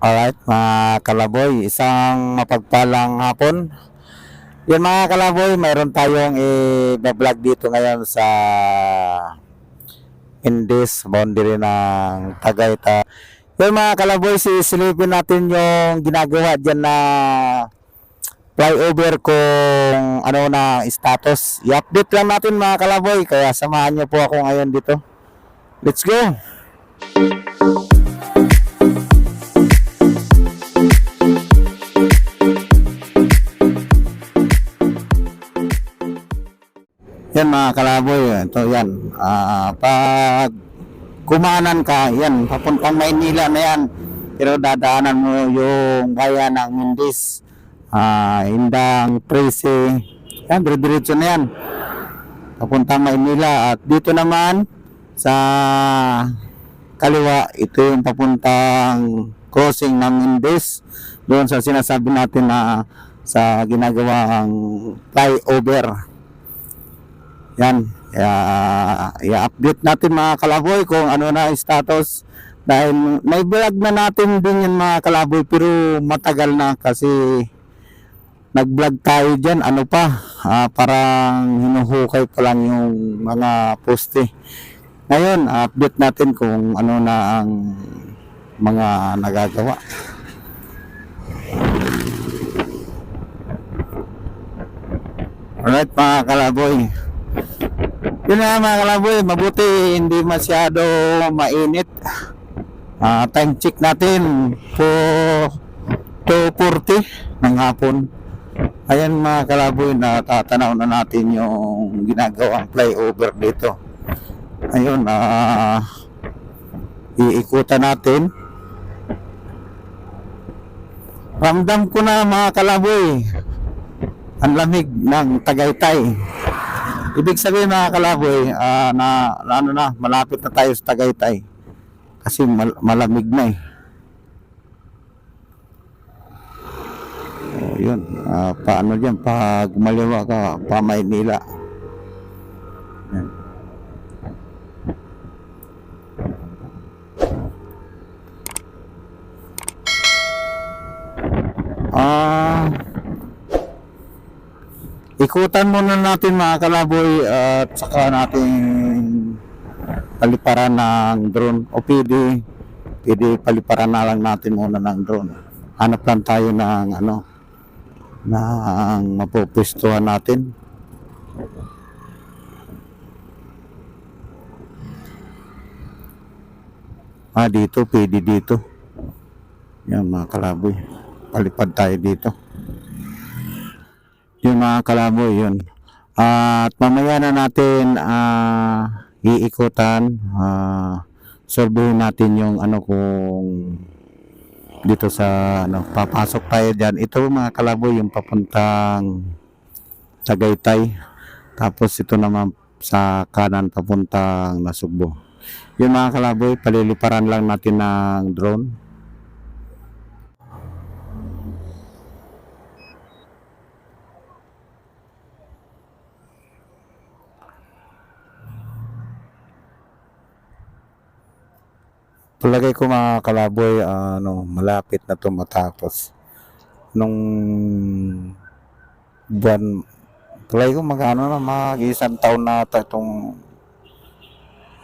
Alright mga kalaboy, isang mapagpalang hapon. Yan mga kalaboy, mayroon tayong i-vlog dito ngayon sa Indis, boundary ng Tagaytay. Yan mga kalaboy, sisilipin natin yung ginagawa dyan na flyover kung ano na status. I-update lang natin mga kalaboy, kaya samahan niyo po ako ngayon dito. Let's go! Yan mga kalaboy, ito yan. Pag kumanan ka, yan, papuntang Maynila na yan. Pero dadaanan mo yung bayan ng Mindis, Indang, Prese, yan, diretso na yan. Papuntang Maynila. At dito naman, sa kaliwa, ito yung papuntang crossing ng Mindis. Doon sa sinasabi natin na sa ginagawang flyover. Yan, i-update natin mga kalaboy kung ano na status dahil may vlog na natin din yan mga kalaboy pero matagal na kasi nag-vlog tayo dyan, ano pa, parang hinuhukay pa lang yung mga poste. Ngayon, update natin kung ano na ang mga nagagawa. Alright mga kalaboy, yun na mga kalaboy, mabuti hindi masyado mainit. Time check natin po 2:40 ng hapon. Ayan mga kalaboy, natatanaw na natin yung ginagawang flyover dito. Ayun, iikutan natin. Ramdam ko na mga kalaboy, ang lamig ng Tagaytay. Ibig sabihin mga kalaboy, ano na, malapit na tayo sa Tagaytay. Kasi malamig na eh. So, yun, paano dyan, pag maliwa ka, pa Maynila. Yan. Ikutan muna natin mga kalaboy at saka natin paliparan ng drone o pwede paliparan na lang natin muna ng drone. Hanap lang tayo ng ano ng mapupwestuhan natin. Dito pwede dito. Yan mga kalaboy, palipad tayo dito. Yung mga kalaboy, yun. At mamaya na natin iikutan, surveyin natin yung ano kung dito sa ano, papasok tayo dyan. Ito mga kalaboy, yung papuntang Tagaytay. Tapos ito naman sa kanan papuntang Nasugbo. Yung mga kalaboy, paliliparan lang natin ng drone. Palagay ko mga kalaboy, malapit na ito matapos. Nung buwan, palagay ko mag-isang taon na itong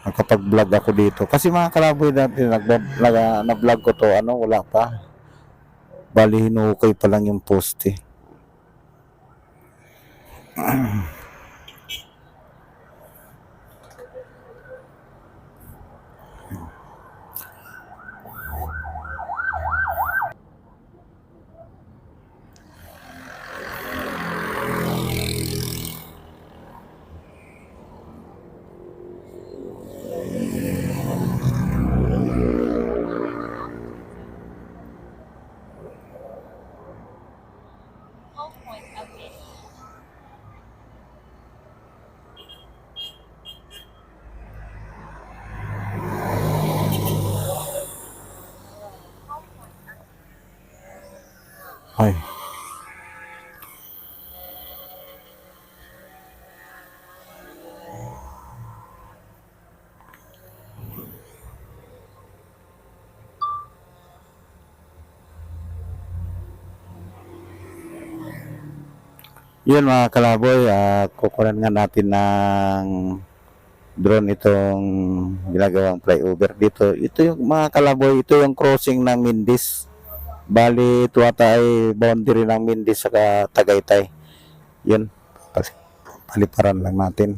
nakapag-vlog ako dito. Kasi mga kalaboy dati, na-vlog ko to, wala pa. Bali, hinukay pa lang yung poste. Ay. Yun mga kalaboy, kukunan nga natin ng drone itong ginagawang flyover dito. Ito yung mga kalaboy, ito yung crossing ng Mindis. Bali, ito ata ay boundary ng Mindis sa Tagaytay. Yun, paliparan lang natin.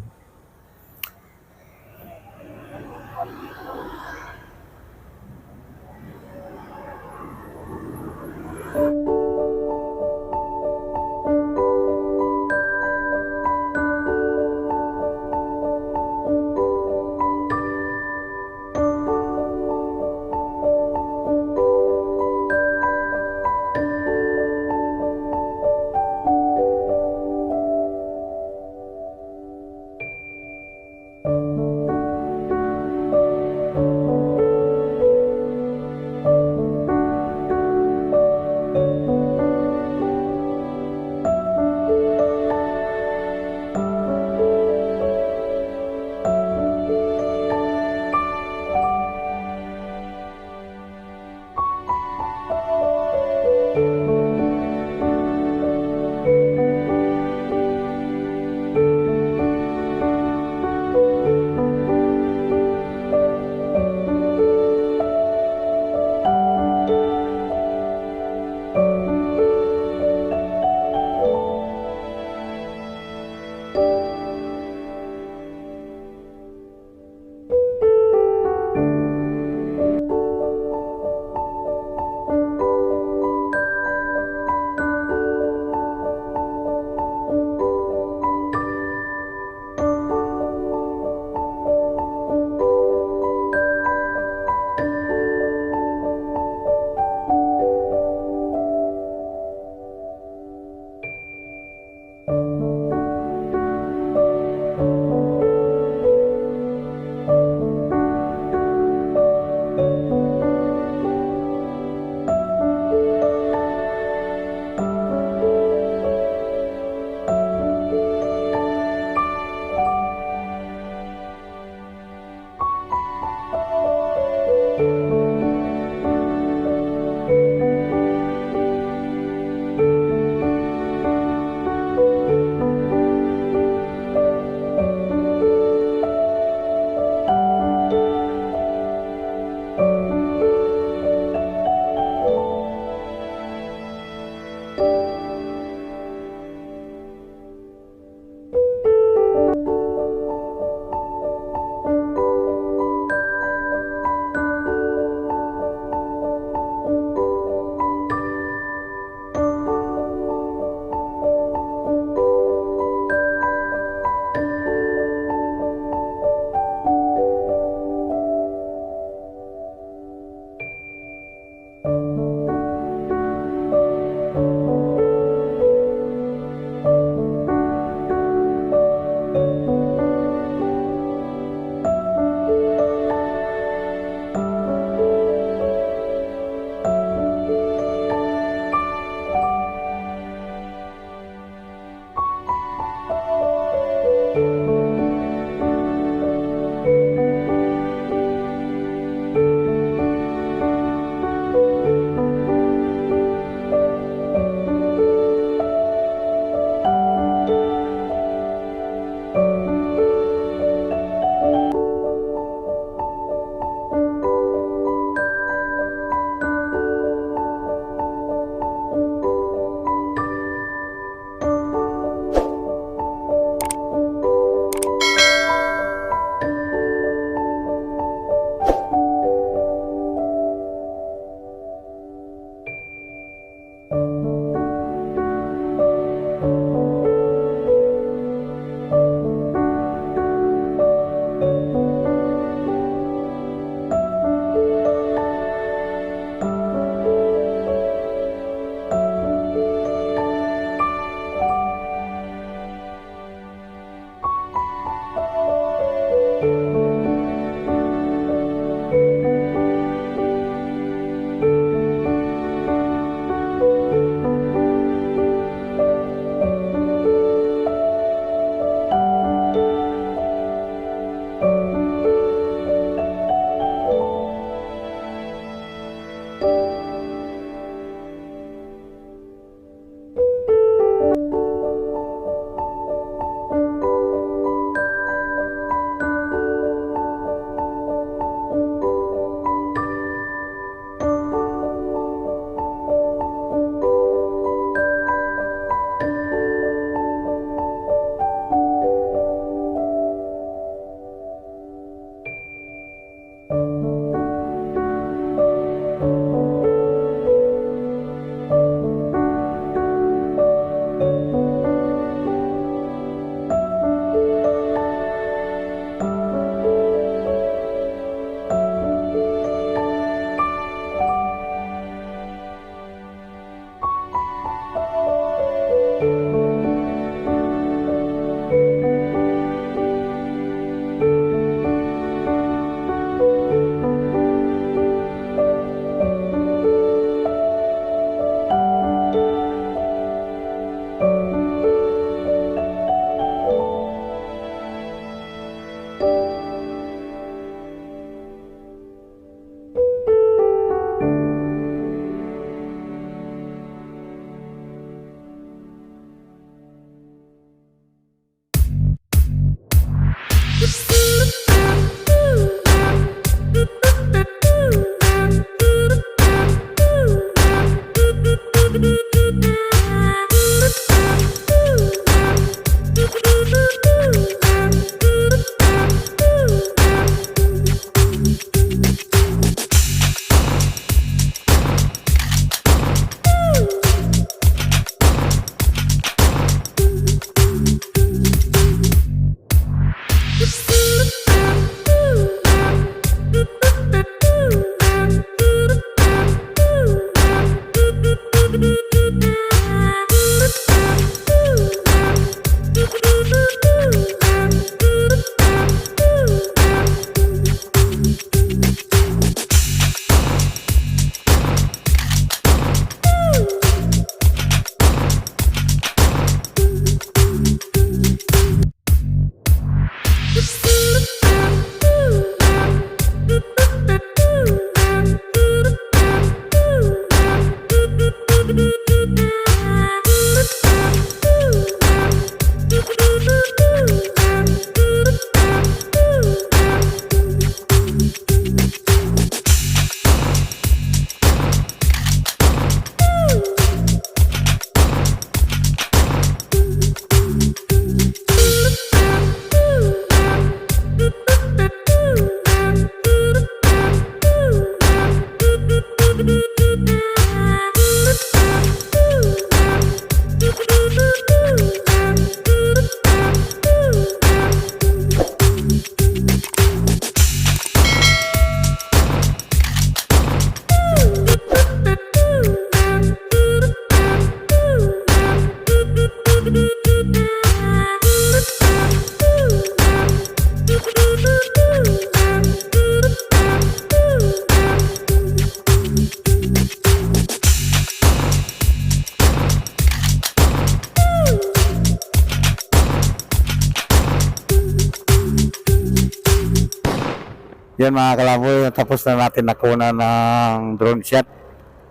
Yan mga kalaboy, tapos na natin nakuna ng drone shot.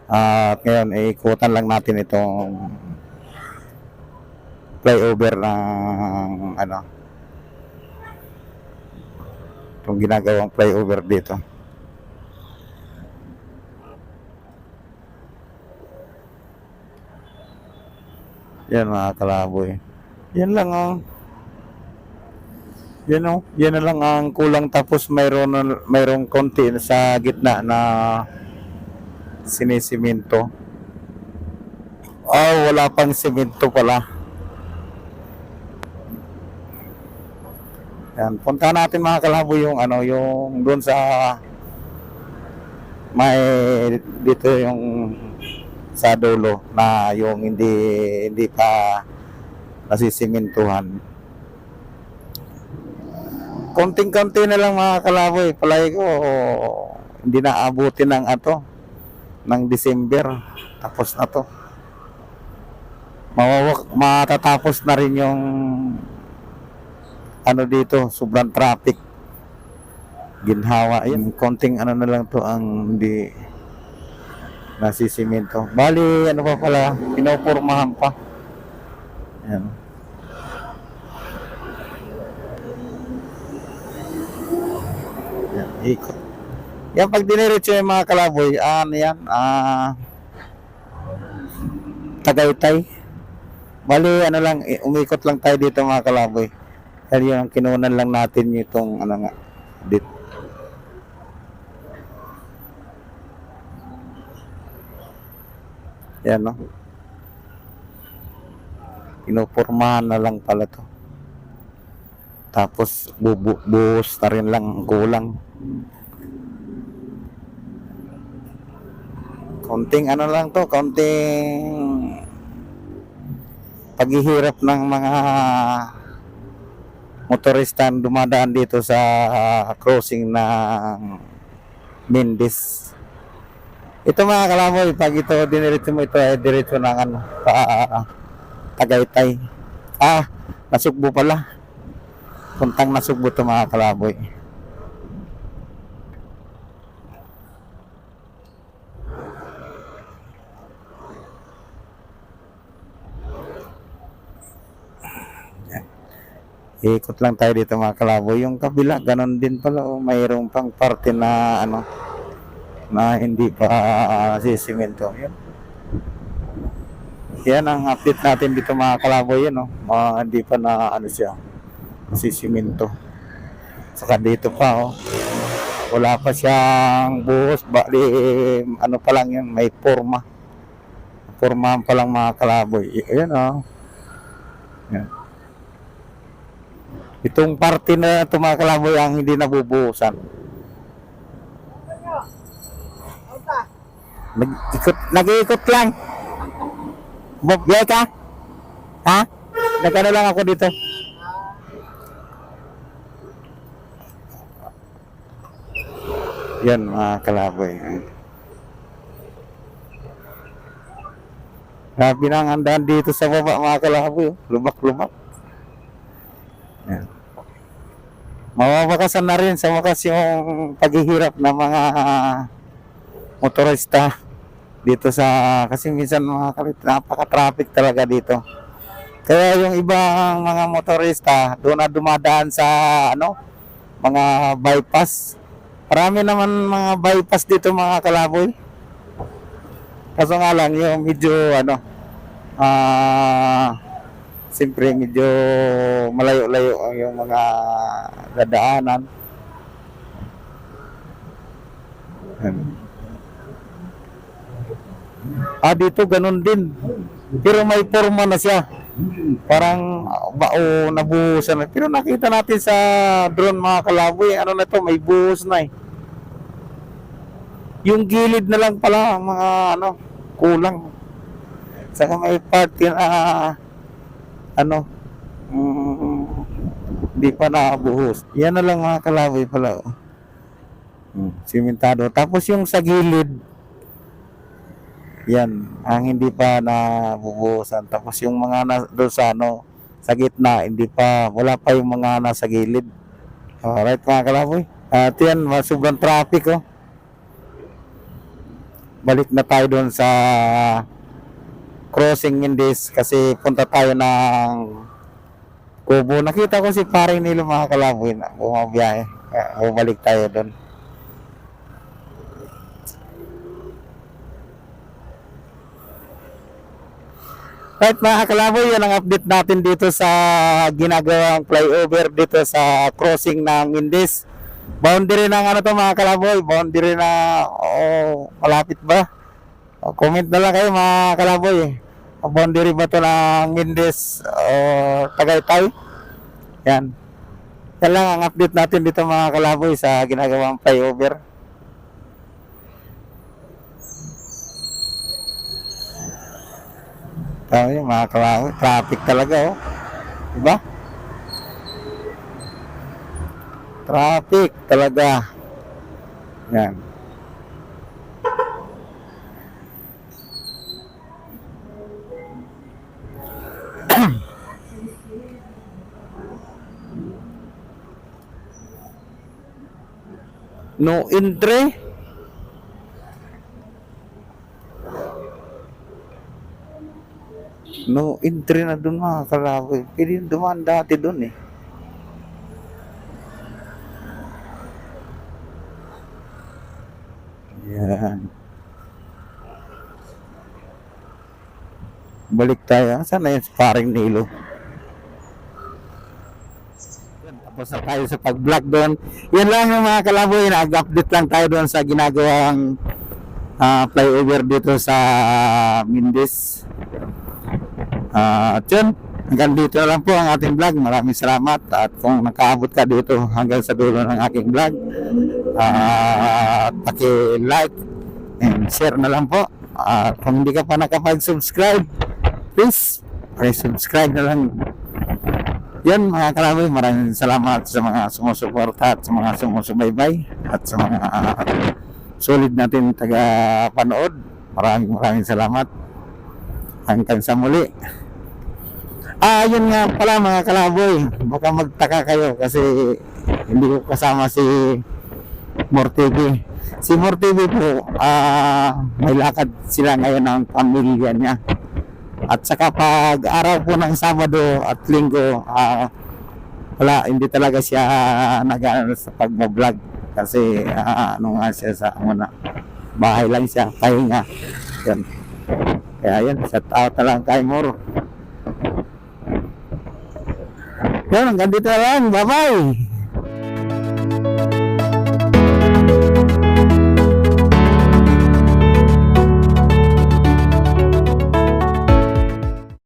At ngayon, ikutan lang natin itong flyover ng ano, itong ginagawang flyover dito. Yan mga kalaboy. Yan lang oh. Yan oh, yan na lang ang kulang, tapos mayroong konti sa gitna na sinisiminto. Wala pang simento pala. Yan, punta natin mga kalaboy yung ano, yung doon sa may dito yung sa dulo na yung hindi pa nasisimintuhan. Konting-konti na lang mga kalaboy, palagi ko hindi na abutin ng ng December, tapos na to. Matatapos na rin yung ano dito, sobrang traffic, ginhawa. Yan, konting ano na lang to ang hindi nasisimento. Bali, ano pa pala, pinopurmahan pa. Yan. Yan, ikot. Yan, pag diniretso yung mga kalaboy, ano yan, Tagaytay. Bali, ano lang, umikot lang tayo dito mga kalaboy. Kaya yung kinunan lang natin itong ano nga, dito. Yan no. Pinupurmahan na lang pala to. Tapos buhos na rin lang ang kulang. Konting ano lang to, konting paghihirap ng mga motorista dumadaan dito sa crossing ng Mendes. Ito mga kalaboy, pag ito diniretso mo, ito ay diretso ng ano, Tagaytay. Nasugbo pala. Puntang Nasugbo ito mga kalaboy. Ikot lang tayo dito mga kalaboy. Yung kabila, ganon din pala. Mayroong pang parte na ano, na hindi pa sisimento. Yan ang update natin dito mga kalaboy. Yan, hindi pa na ano siya, sisimento. Saka dito pa wala pa siyang buhos. Bali, ano pa lang yan, may forma. Formahan pa lang mga kalaboy. Yan yan. Itong parte na ito mga kalaboy ang hindi nabubuhusan. Nag-iikot lang. Bobya ka? Ha? Nagkano lang ako dito. Yan mga kalaboy. Grabe na ang andaan dito sa baba mga kalaboy. Lubak-lubak. Yan. Mawawakasan na rin sa wakas yung paghihirap ng mga motorista dito sa, kasi minsan mga kalit, napaka-traffic talaga dito. Kaya yung ibang mga motorista doon na dumadaan sa ano, mga bypass. Marami naman mga bypass dito mga kalaboy. Kaso nga lang yung medyo ano, siyempre medyo malayo-layo yung mga dadaanan. Dito ganun din. Pero may forma na siya. Parang bao nabuhusan na. Pero nakita natin sa drone mga kalaboy, ano na to, may buhos na Yung gilid na lang pala mga ano, kulang. Saka may part na hindi pa nabuhos. Yan na lang mga kalaboy pala. Simentado. Tapos yung sa gilid, yan ang hindi pa nabubuhusan. Tapos yung mga doon sa sa gitna, hindi pa, wala pa yung mga nasa gilid. Alright mga kalaboy. At yan, sobrang traffic oh. Balik na tayo doon sa crossing Mindis kasi punta tayo ng Kubo. Nakita ko si paring Nilo mga kalaboy na bumabiyahe. Bumalik tayo doon. Right mga kalaboy, yan ang update natin dito sa ginagawang flyover dito sa crossing ng Mindis. Boundary ng ano to mga kalaboy, boundary na malapit ba? Comment na lang kayo mga kalaboy. Boundary ba to ng Mindis o Tagaytay? Yan. Yan lang ang update natin dito mga kalaboy sa ginagawang flyover. Kaya mga kalaboy, traffic talaga oh. Diba? Traffic talaga. Yan. No entry. No entry na dun mga kalaboy. Pwede yung dumaan dati dun eh. Yan. Balik tayo. Saan na yun si paring Nilo? Tapos na tayo sa pag-vlog doon. Yan lang yung mga kalaboy. Nag-update lang tayo doon sa ginagawang flyover dito sa Mindis. At yun, hanggang dito na lang po ang ating vlog. Maraming salamat. At kung nakaabot ka dito hanggang sa dulo ng aking vlog, paki-like and share na lang po. Kung hindi ka pa nakapag-subscribe, please subscribe na lang. Yan mga kalaboy, maraming salamat sa mga sumusuporta at sa mga sumusubaybay at sa mga solid natin taga-panood. Maraming salamat. Hanggang sa muli. Yun nga pala mga kalaboy, baka magtaka kayo kasi hindi ko kasama si Mortivi. Si Mortivi po, may lakad sila ngayon ng pamilya niya. At saka pag araw po ng Sabado at Linggo, wala, hindi talaga siya nag-ano sa pag-vlog kasi ano nga siya sa bahay lang siya, pahinga. Yan. Kaya yan, shout out na lang kay Moro. Yan, hanggang dito lang. Bye-bye!